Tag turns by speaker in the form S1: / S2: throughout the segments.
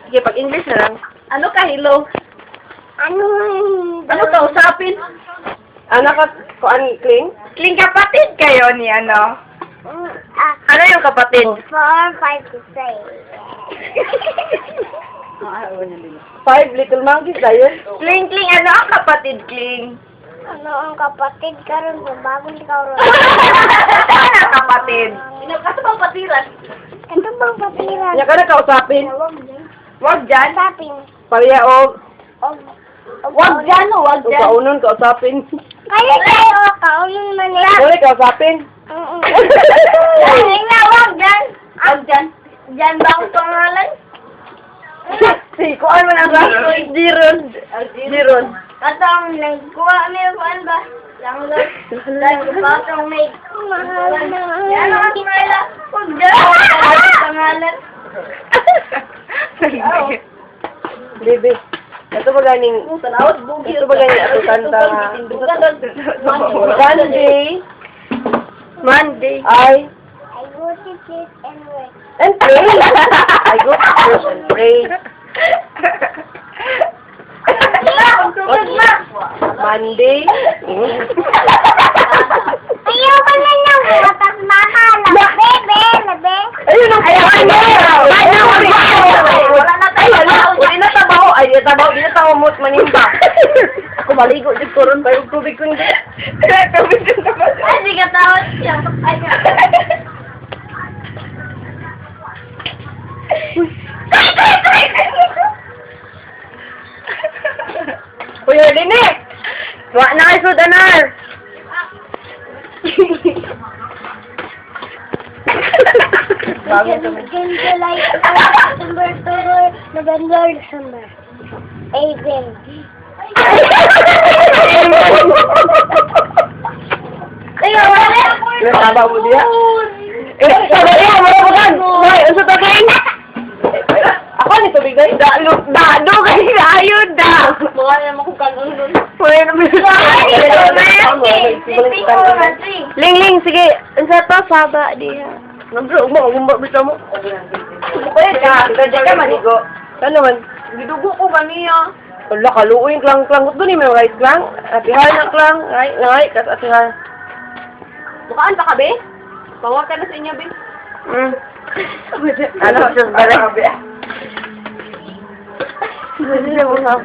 S1: Sige, pag-English na lang. Ano ka, hello? Ano ka, usapin? Ano ka, kuan, Kling?
S2: Kling kapatid kayo ni ano?
S1: Ano yung kapatid?
S3: 4, 5 to 6.
S1: 5 little monkeys, dayon?
S2: Kling, ano ang kapatid, Kling?
S3: Ano ang kapatid karon sa bagong ikaw ron?
S2: Ano ang kapatid?
S1: Kaso bang patiran?
S3: Ito bang patiran?
S1: Kanya ka na kausapin?
S2: Wag dyan.
S3: Sapin.
S1: Pariya o,
S3: Wag dyan o wag
S1: o kaunon kausapin.
S3: Kaya kayo, kaunin man nila.
S1: Dali kausapin.
S3: Kaya nga, wag dyan.
S2: Wag dyan.
S3: Dyan ba ang pangalan?
S1: Si, kuan mo na ba? Jiron. Jiron.
S3: Katong nagkuha niyo kuan ba? Lang lang. Katong may pangalan. Yan ang pangalan. Wag dyan. Pangalan.
S1: Bibi. Ito ba ganing, ito ba ganing ato kanta nga. Monday.
S3: I go to church and work.
S1: And pray. I go to church and pray. Monday.
S3: Ayaw ka na lang. Watas mahal. Labe, labe.
S1: Ayun ang ayaw na.
S2: Wala na tayo.
S1: Uli na tabaho. Ay, tabaho. Di na tabaho mo't manimba. Ako maligo. Di ko ron. Bayog tubig ko hindi.
S2: Tubig din naman.
S3: Ay, di ka tawad siya. Ay,
S1: Uy, Dinik! Wa na kayo sudanar!
S3: July, September, October, November, December. April.
S1: Kaya wala! Nasaba mo diya? Sabi niya, marabutan! Ay, ang sa tabing! Ako ni tubig na yun. Dano kayo na ayun da! Mga naman kung kanon nun. Pwede naman. Ling, sige. Ang sa to, saba diya. Nandro, umag bisa mo. Pwede ka. Pwede ka manigo. Ano man?
S2: Gidugo ko ba niya?
S1: Wala, kaluoy klang. Gusto ni may right klang. Atihay na klang. Ngay, kat atihay.
S2: Bukaan pa ka, be? Bawa ka na sa inyo, be.
S1: Ano, just bala. Hindi mo sa...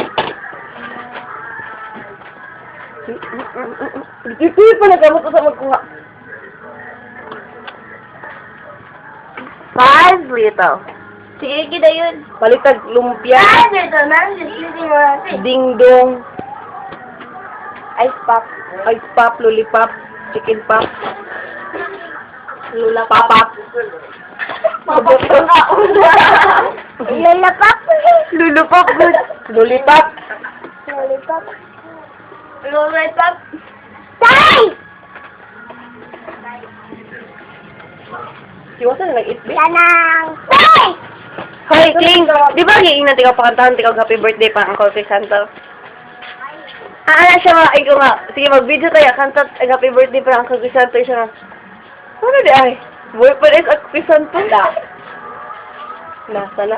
S1: Ito pa nagamot ko sa magkuha. 5 little.
S3: Sige, kita yun.
S1: Palitag lumpia.
S3: Dito na. Sisising mo natin.
S1: Ding-dong. Ice pop. Ice pop, lollipop. Chicken pop. Lula papap.
S3: Lulapap.
S1: Lulupop. Lollipop.
S3: Lollipop. Lollipop. Tay!
S1: Siwasan na nag-itbit.
S3: Lanang. Tay!
S1: Hoy, Kling, di ba hiing na tikaw pakantahan, tikaw happy birthday pa ang Uncle Crisanto? Ano siya nga, ikaw nga, sige mag-video tayo, kanta, happy birthday pa ang Uncle Crisanto, siya nga, ano di ay, boy pa rin ang Crisanto? Nasa na.